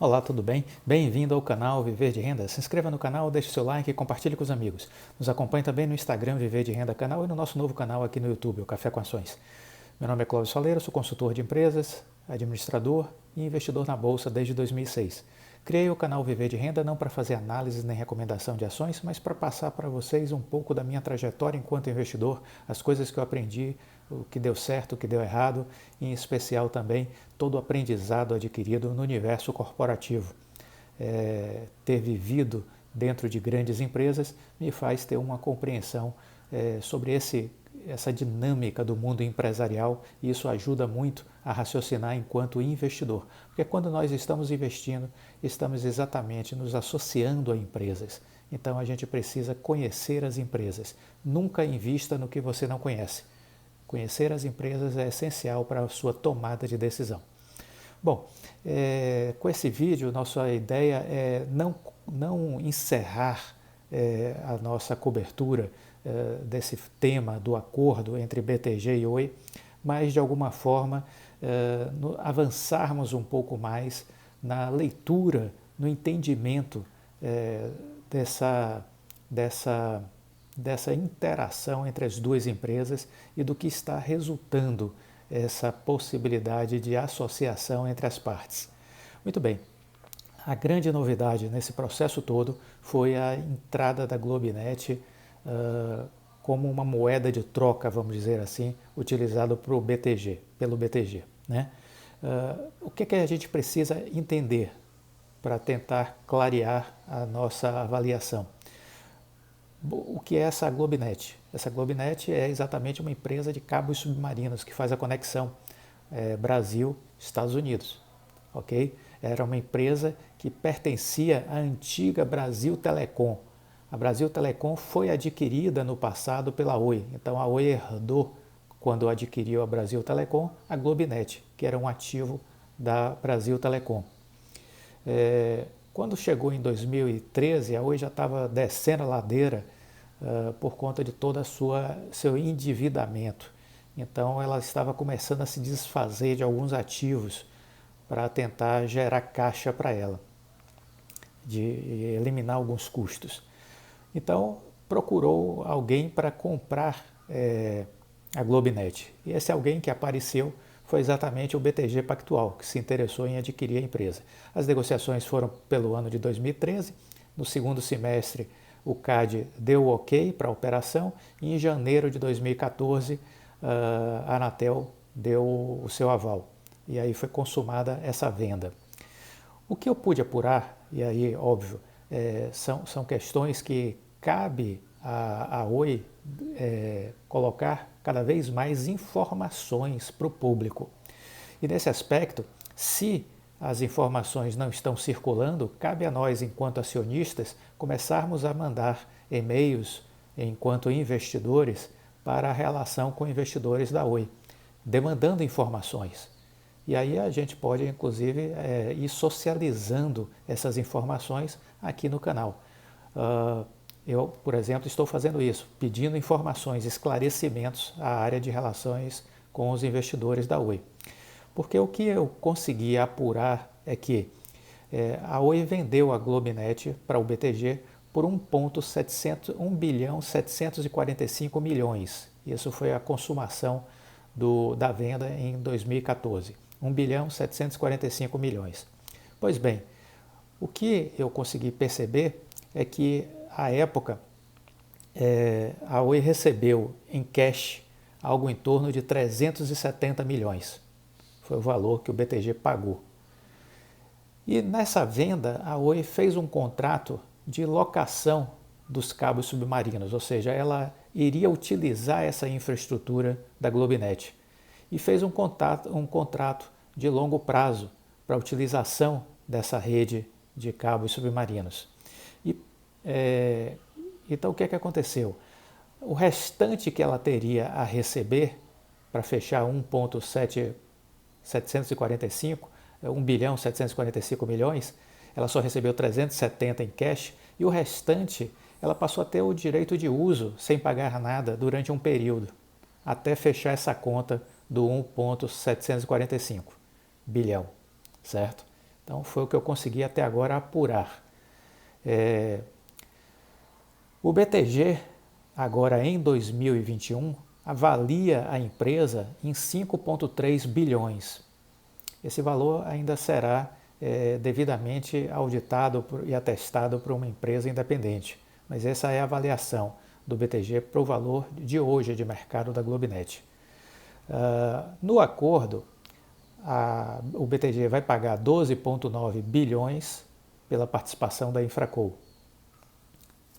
Olá, tudo bem? Bem-vindo ao canal Viver de Renda. Se inscreva no canal, deixe seu like e compartilhe com os amigos. Nos acompanhe também no Instagram Viver de Renda Canal e no nosso novo canal aqui no YouTube, o Café com Ações. Meu nome é Cláudio Soleiro, sou consultor de empresas, administrador e investidor na Bolsa desde 2006. Criei o canal Viver de Renda não para fazer análises nem recomendação de ações, mas para passar para vocês um pouco da minha trajetória enquanto investidor, as coisas que eu aprendi, o que deu certo, o que deu errado, e em especial também todo o aprendizado adquirido no universo corporativo. Ter vivido dentro de grandes empresas me faz ter uma compreensão sobre essa dinâmica do mundo empresarial, e isso ajuda muito a raciocinar enquanto investidor. Porque quando nós estamos investindo, estamos exatamente nos associando a empresas. Então a gente precisa conhecer as empresas. Nunca invista no que você não conhece. Conhecer as empresas é essencial para a sua tomada de decisão. Bom, com esse vídeo, nossa ideia é não encerrar a nossa cobertura desse tema do acordo entre BTG e Oi, mas de alguma forma avançarmos um pouco mais na leitura, no entendimento dessa interação entre as duas empresas e do que está resultando essa possibilidade de associação entre as partes. Muito bem, a grande novidade nesse processo todo foi a entrada da Globinet como uma moeda de troca, vamos dizer assim, utilizada pelo BTG. Né? O que a gente precisa entender para tentar clarear a nossa avaliação? O que é essa Globinet? Essa Globinet é exatamente uma empresa de cabos submarinos que faz a conexão Brasil-Estados Unidos. Okay? Era uma empresa que pertencia à antiga Brasil Telecom. A Brasil Telecom foi adquirida no passado pela Oi. Então a Oi herdou, quando adquiriu a Brasil Telecom, a Globinet, que era um ativo da Brasil Telecom. Quando chegou em 2013, a Oi já estava descendo a ladeira por conta de todo seu endividamento. Então ela estava começando a se desfazer de alguns ativos para tentar gerar caixa para ela, de eliminar alguns custos. Então procurou alguém para comprar a Globinet. E esse alguém que apareceu foi exatamente o BTG Pactual, que se interessou em adquirir a empresa. As negociações foram pelo ano de 2013. No segundo semestre, o CAD deu o ok para a operação e em janeiro de 2014 a Anatel deu o seu aval. E aí foi consumada essa venda. O que eu pude apurar, e aí, óbvio, são questões que cabe a Oi colocar cada vez mais informações para o público. E nesse aspecto, se as informações não estão circulando, cabe a nós, enquanto acionistas, começarmos a mandar e-mails, enquanto investidores, para a relação com investidores da Oi, demandando informações. E aí a gente pode, inclusive, ir socializando essas informações aqui no canal. Eu, por exemplo, estou fazendo isso, pedindo informações, esclarecimentos à área de relações com os investidores da Oi. Porque o que eu consegui apurar é que a Oi vendeu a Globinet para o BTG por 1 bilhão 745 milhões. Isso foi a consumação da venda em 2014. 1 bilhão 745 milhões. Pois bem, o que eu consegui perceber é que, à época, a Oi recebeu em cash algo em torno de 370 milhões. Foi o valor que o BTG pagou. E nessa venda, a Oi fez um contrato de locação dos cabos submarinos, ou seja, ela iria utilizar essa infraestrutura da Globinet. E fez um contrato de longo prazo para a utilização dessa rede de cabos submarinos. Então o que aconteceu? O restante que ela teria a receber para fechar 1 bilhão 745 milhões, ela só recebeu 370 em cash e o restante ela passou a ter o direito de uso sem pagar nada durante um período, até fechar essa conta do 1,745 bilhão, certo? Então foi o que eu consegui até agora apurar. O BTG, agora em 2021, avalia a empresa em 5,3 bilhões. Esse valor ainda será devidamente auditado e atestado por uma empresa independente, mas essa é a avaliação do BTG para o valor de hoje de mercado da Globinet. No acordo, o BTG vai pagar 12,9 bilhões pela participação da Infraco.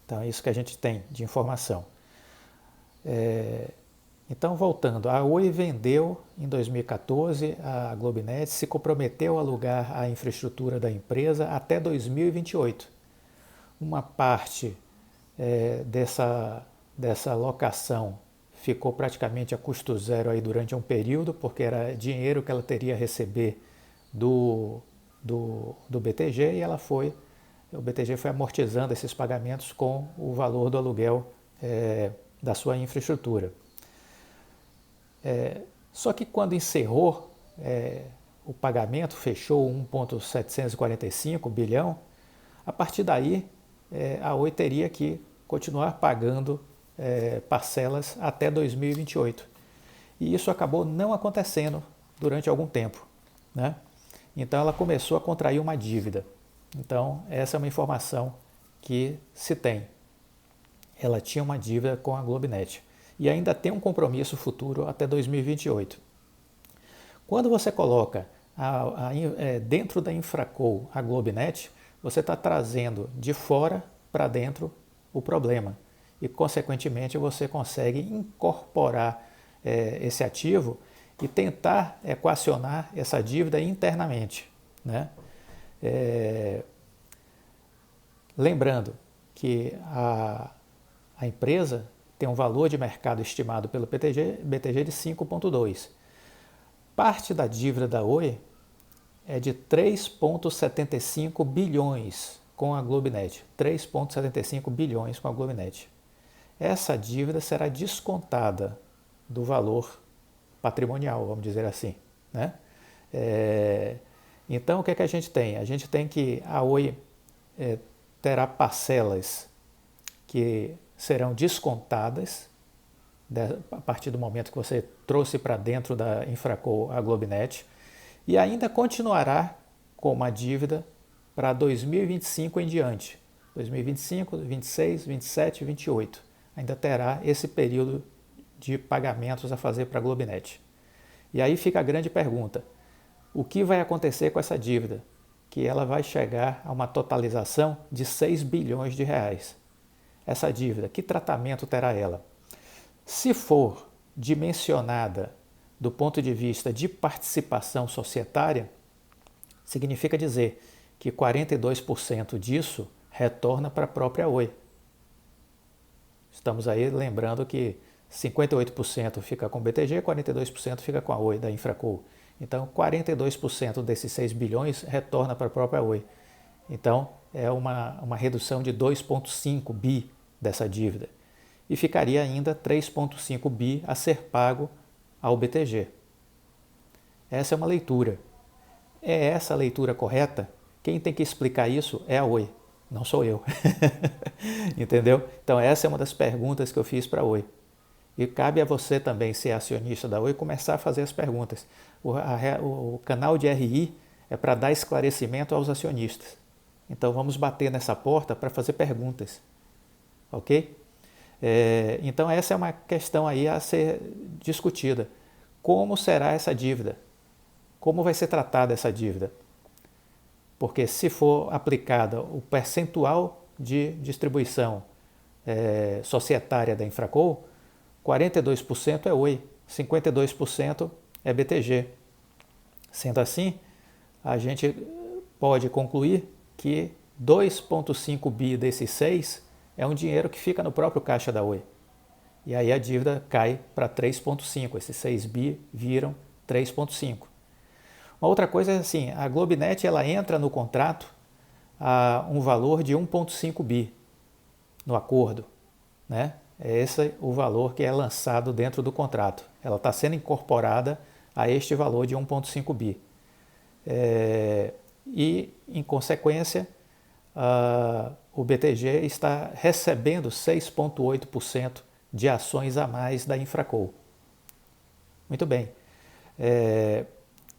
Então é isso que a gente tem de informação. Então, voltando, a Oi vendeu em 2014 a Globinet, se comprometeu a alugar a infraestrutura da empresa até 2028. Uma parte dessa locação ficou praticamente a custo zero aí durante um período, porque era dinheiro que ela teria a receber do BTG e o BTG foi amortizando esses pagamentos com o valor do aluguel da sua infraestrutura. Só que quando encerrou o pagamento, fechou 1,745 bilhão, a partir daí a Oi teria que continuar pagando parcelas até 2028. E isso acabou não acontecendo durante algum tempo, né? Então ela começou a contrair uma dívida. Então essa é uma informação que se tem. Ela tinha uma dívida com a Globinet e ainda tem um compromisso futuro até 2028. Quando você coloca dentro da Infraco a Globinet, você está trazendo de fora para dentro o problema e, consequentemente, você consegue incorporar esse ativo e tentar equacionar essa dívida internamente, né? Lembrando que a empresa tem um valor de mercado estimado pelo BTG de 5,2. Parte da dívida da Oi é de 3,75 bilhões com a Globinet. 3,75 bilhões com a Globinet. Essa dívida será descontada do valor patrimonial, vamos dizer assim, né? Então, o que é que a gente tem? A gente tem que a Oi terá parcelas que serão descontadas a partir do momento que você trouxe para dentro da Infraco a Globinet e ainda continuará com uma dívida para 2025 em diante. 2025, 26, 27, 28. Ainda terá esse período de pagamentos a fazer para a Globinet. E aí fica a grande pergunta: o que vai acontecer com essa dívida? Que ela vai chegar a uma totalização de 6 bilhões de reais. Essa dívida, que tratamento terá ela? Se for dimensionada do ponto de vista de participação societária, significa dizer que 42% disso retorna para a própria Oi. Estamos aí lembrando que 58% fica com o BTG, 42% fica com a Oi da Infraco. Então, 42% desses 6 bilhões retorna para a própria Oi. Então, é uma redução de 2,5 bi dessa dívida. E ficaria ainda 3,5 bi a ser pago ao BTG. Essa é uma leitura. É essa a leitura correta? Quem tem que explicar isso é a Oi, não sou eu. Entendeu? Então essa é uma das perguntas que eu fiz para a Oi. E cabe a você também, ser acionista da Oi, começar a fazer as perguntas. O canal de RI é para dar esclarecimento aos acionistas. Então vamos bater nessa porta para fazer perguntas. Ok? Então essa é uma questão aí a ser discutida. Como será essa dívida? Como vai ser tratada essa dívida? Porque se for aplicada o percentual de distribuição societária da Infraco, 42% é Oi, 52% é BTG. Sendo assim, a gente pode concluir que 2,5 bi desses 6 é um dinheiro que fica no próprio caixa da Oi. E aí a dívida cai para 3,5. Esses 6 bi viram 3,5. Uma outra coisa é assim, a Globinet ela entra no contrato a um valor de 1,5 bi no acordo, né? É esse o valor que é lançado dentro do contrato. Ela está sendo incorporada a este valor de 1,5 bi. e, em consequência, o BTG está recebendo 6,8% de ações a mais da Infraco. Muito bem.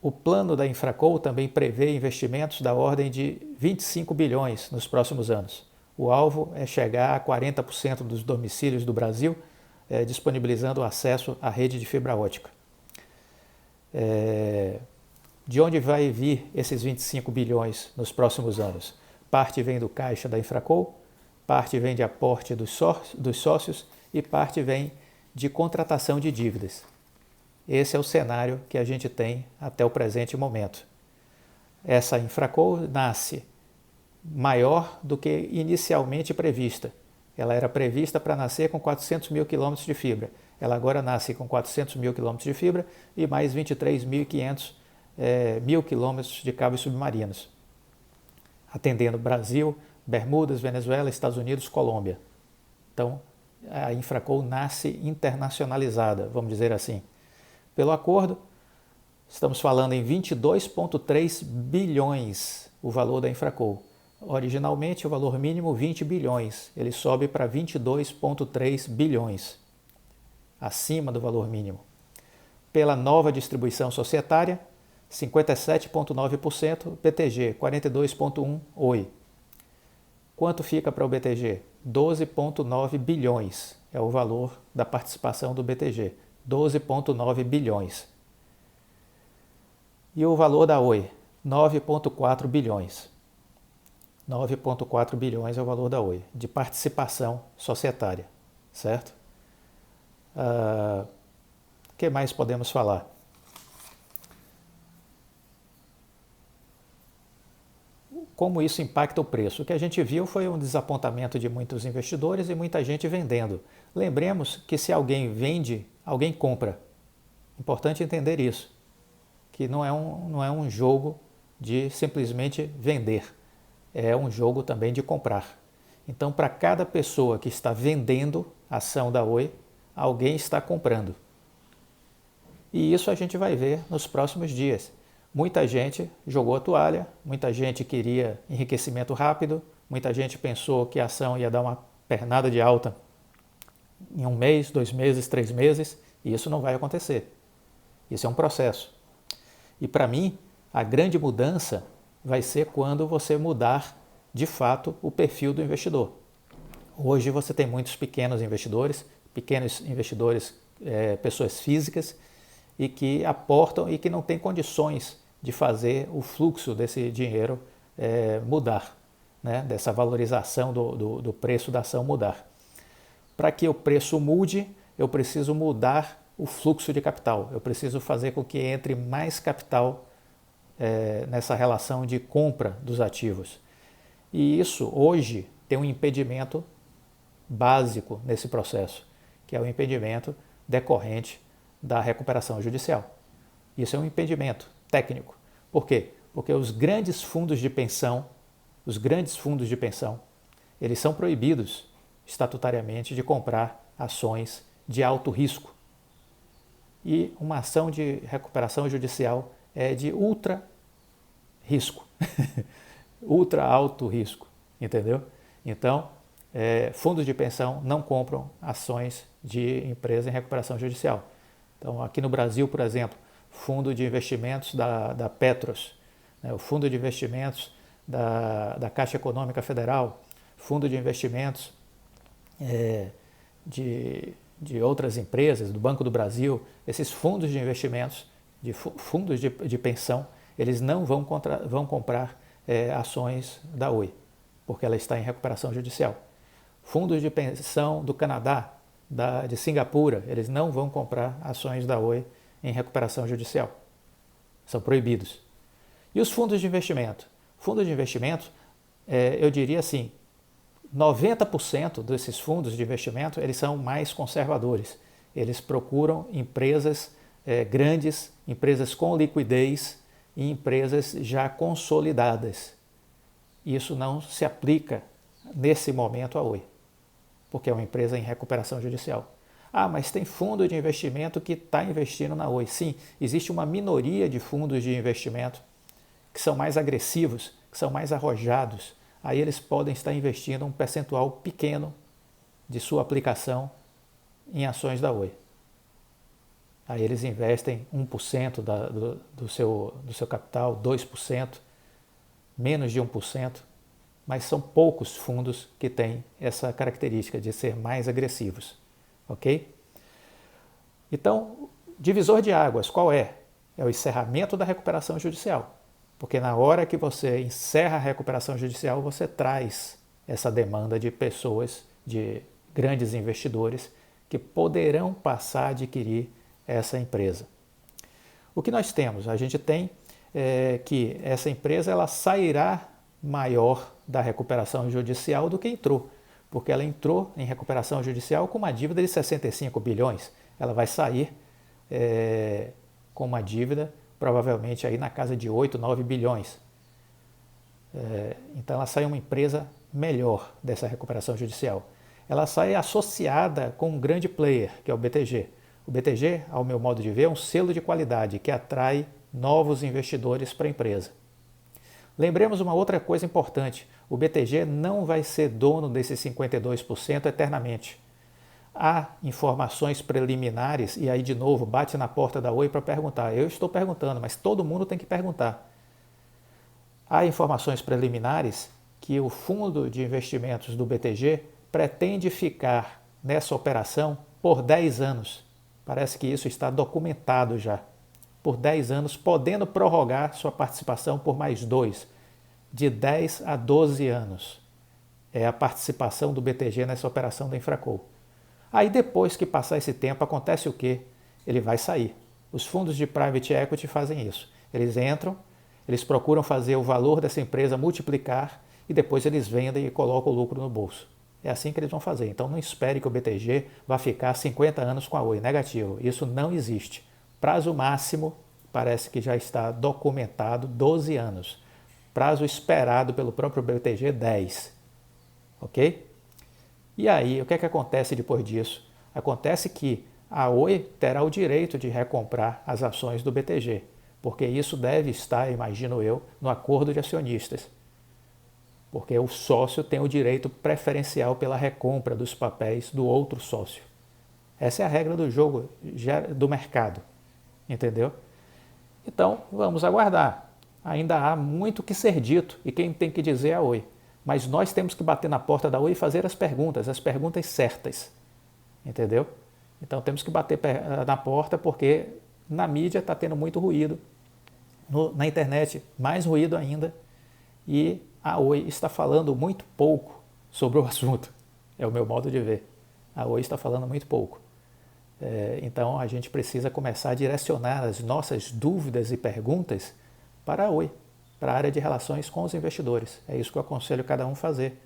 O plano da Infraco também prevê investimentos da ordem de 25 bilhões nos próximos anos. O alvo é chegar a 40% dos domicílios do Brasil, disponibilizando o acesso à rede de fibra ótica. De onde vai vir esses 25 bilhões nos próximos anos? Parte vem do caixa da Infraco, parte vem de aporte dos sócios e parte vem de contratação de dívidas. Esse é o cenário que a gente tem até o presente momento. Essa Infraco nasce maior do que inicialmente prevista. Ela era prevista para nascer com 400 mil quilômetros de fibra. Ela agora nasce com 400 mil quilômetros de fibra e mais 23.500 mil quilômetros de cabos submarinos, atendendo Brasil, Bermudas, Venezuela, Estados Unidos, Colômbia. Então, a Infraco nasce internacionalizada, vamos dizer assim. Pelo acordo, estamos falando em 22,3 bilhões o valor da Infraco. Originalmente, o valor mínimo 20 bilhões. Ele sobe para 22,3 bilhões, acima do valor mínimo. Pela nova distribuição societária, 57,9%, BTG 42,1%, Oi. Quanto fica para o BTG? 12,9 bilhões é o valor da participação do BTG, 12,9 bilhões. E o valor da Oi? 9,4 bilhões. 9,4 bilhões é o valor da Oi, de participação societária, certo? O que mais podemos falar? Como isso impacta o preço? O que a gente viu foi um desapontamento de muitos investidores e muita gente vendendo. Lembremos que se alguém vende, alguém compra. Importante entender isso, que não é um jogo de simplesmente vender, é um jogo também de comprar. Então, para cada pessoa que está vendendo a ação da Oi, alguém está comprando. E isso a gente vai ver nos próximos dias. Muita gente jogou a toalha, muita gente queria enriquecimento rápido, muita gente pensou que a ação ia dar uma pernada de alta em 1 mês, 2 meses, 3 meses, e isso não vai acontecer. Isso é um processo. E para mim, a grande mudança vai ser quando você mudar, de fato, o perfil do investidor. Hoje você tem muitos pequenos investidores, pessoas físicas, e que aportam e que não têm condições de fazer o fluxo desse dinheiro mudar, né? Dessa valorização do preço da ação mudar. Para que o preço mude, eu preciso mudar o fluxo de capital, eu preciso fazer com que entre mais capital nessa relação de compra dos ativos. E isso hoje tem um impedimento básico nesse processo, que é o impedimento decorrente da recuperação judicial. Isso é um impedimento técnico. Por quê? Porque os grandes fundos de pensão, eles são proibidos estatutariamente de comprar ações de alto risco. E uma ação de recuperação judicial é de ultra risco, ultra alto risco, entendeu? Então, fundos de pensão não compram ações de empresa em recuperação judicial. Então, aqui no Brasil, por exemplo, fundo de investimentos da Petros, né, o fundo de investimentos da Caixa Econômica Federal, fundo de investimentos de outras empresas, do Banco do Brasil, esses fundos de investimentos, fundos de pensão, eles não vão comprar ações da Oi, porque ela está em recuperação judicial. Fundos de pensão do Canadá, de Singapura, eles não vão comprar ações da Oi em recuperação judicial. São proibidos. E os fundos de investimento? Fundos de investimento, eu diria assim, 90% desses fundos de investimento, eles são mais conservadores. Eles procuram empresas grandes, empresas com liquidez e empresas já consolidadas. Isso não se aplica nesse momento à Oi, porque é uma empresa em recuperação judicial. Ah, mas tem fundo de investimento que está investindo na Oi. Sim, existe uma minoria de fundos de investimento que são mais agressivos, que são mais arrojados, aí eles podem estar investindo um percentual pequeno de sua aplicação em ações da Oi. Aí eles investem 1% do seu capital, 2%, menos de 1%, mas são poucos fundos que têm essa característica de ser mais agressivos, ok? Então, divisor de águas, qual é? É o encerramento da recuperação judicial, porque na hora que você encerra a recuperação judicial, você traz essa demanda de pessoas, de grandes investidores, que poderão passar a adquirir essa empresa. O que nós temos? A gente tem que essa empresa ela sairá maior da recuperação judicial do que entrou, porque ela entrou em recuperação judicial com uma dívida de 65 bilhões. Ela vai sair com uma dívida provavelmente aí na casa de 8, 9 bilhões. Então ela sai uma empresa melhor dessa recuperação judicial. Ela sai associada com um grande player, que é o BTG. O BTG, ao meu modo de ver, é um selo de qualidade que atrai novos investidores para a empresa. Lembremos uma outra coisa importante, o BTG não vai ser dono desses 52% eternamente. Há informações preliminares, e aí de novo bate na porta da Oi para perguntar. Eu estou perguntando, mas todo mundo tem que perguntar. Há informações preliminares que o fundo de investimentos do BTG pretende ficar nessa operação por 10 anos. Parece que isso está documentado já. Por 10 anos, podendo prorrogar sua participação por mais 2, de 10 a 12 anos. É a participação do BTG nessa operação da Infraco. Aí depois que passar esse tempo, acontece o quê? Ele vai sair. Os fundos de private equity fazem isso. Eles entram, eles procuram fazer o valor dessa empresa multiplicar e depois eles vendem e colocam o lucro no bolso. É assim que eles vão fazer. Então não espere que o BTG vá ficar 50 anos com a Oi. Negativo. Isso não existe. Prazo máximo, parece que já está documentado, 12 anos. Prazo esperado pelo próprio BTG, 10. Ok? E aí, o que é que acontece depois disso? Acontece que a Oi terá o direito de recomprar as ações do BTG, porque isso deve estar, imagino eu, no acordo de acionistas. Porque o sócio tem o direito preferencial pela recompra dos papéis do outro sócio. Essa é a regra do jogo do mercado, entendeu? Então, vamos aguardar. Ainda há muito que ser dito e quem tem que dizer é a Oi. Mas nós temos que bater na porta da Oi e fazer as perguntas certas, entendeu? Então temos que bater na porta porque na mídia está tendo muito ruído, na internet mais ruído ainda, e a Oi está falando muito pouco sobre o assunto, é o meu modo de ver. A Oi está falando muito pouco. Então a gente precisa começar a direcionar as nossas dúvidas e perguntas para a Oi, para a área de relações com os investidores. É isso que eu aconselho cada um fazer.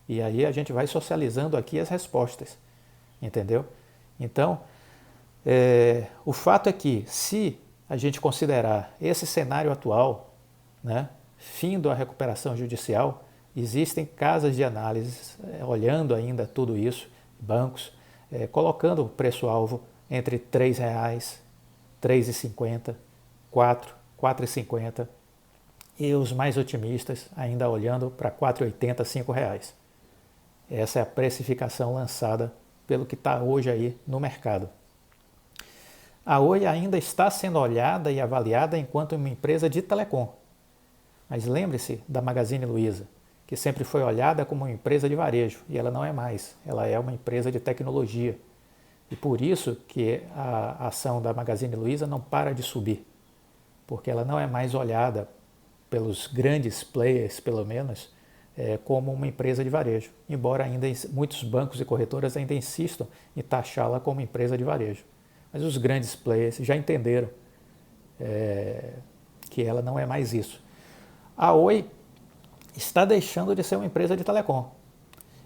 E aí a gente vai socializando aqui as respostas, entendeu? Então, o fato é que se a gente considerar esse cenário atual, né, fim da recuperação judicial, existem casas de análise olhando ainda tudo isso, bancos, colocando o preço-alvo entre R$ 3,00, R$ 3,50, R$ 4,50 e os mais otimistas ainda olhando para R$ 4,80, R$ 5,00. Essa é a precificação lançada pelo que está hoje aí no mercado. A Oi ainda está sendo olhada e avaliada enquanto uma empresa de telecom. Mas lembre-se da Magazine Luiza, que sempre foi olhada como uma empresa de varejo, e ela não é mais, ela é uma empresa de tecnologia. E por isso que a ação da Magazine Luiza não para de subir, porque ela não é mais olhada pelos grandes players, pelo menos, como uma empresa de varejo, embora ainda muitos bancos e corretoras ainda insistam em taxá-la como empresa de varejo. Mas os grandes players já entenderam que ela não é mais isso. A Oi está deixando de ser uma empresa de telecom.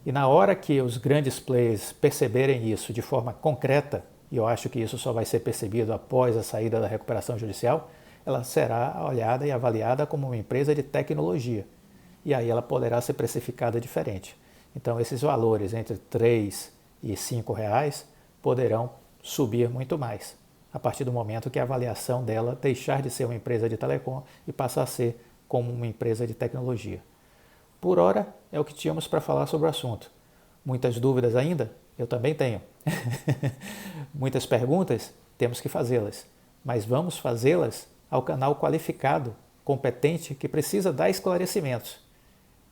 E na hora que os grandes players perceberem isso de forma concreta, e eu acho que isso só vai ser percebido após a saída da recuperação judicial, ela será olhada e avaliada como uma empresa de tecnologia. E aí ela poderá ser precificada diferente. Então esses valores entre R$ 3 e R$ 5,00 poderão subir muito mais, a partir do momento que a avaliação dela deixar de ser uma empresa de telecom e passar a ser como uma empresa de tecnologia. Por hora, é o que tínhamos para falar sobre o assunto. Muitas dúvidas ainda? Eu também tenho. Muitas perguntas? Temos que fazê-las. Mas vamos fazê-las ao canal qualificado, competente, que precisa dar esclarecimentos.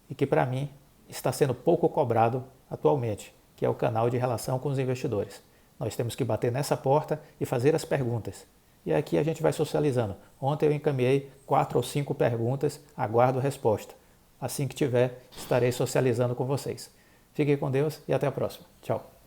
E que, para mim, está sendo pouco cobrado atualmente, que é o canal de relação com os investidores. Nós temos que bater nessa porta e fazer as perguntas. E aqui a gente vai socializando. Ontem eu encaminhei 4 ou 5 perguntas, aguardo resposta. Assim que tiver, estarei socializando com vocês. Fiquem com Deus e até a próxima. Tchau.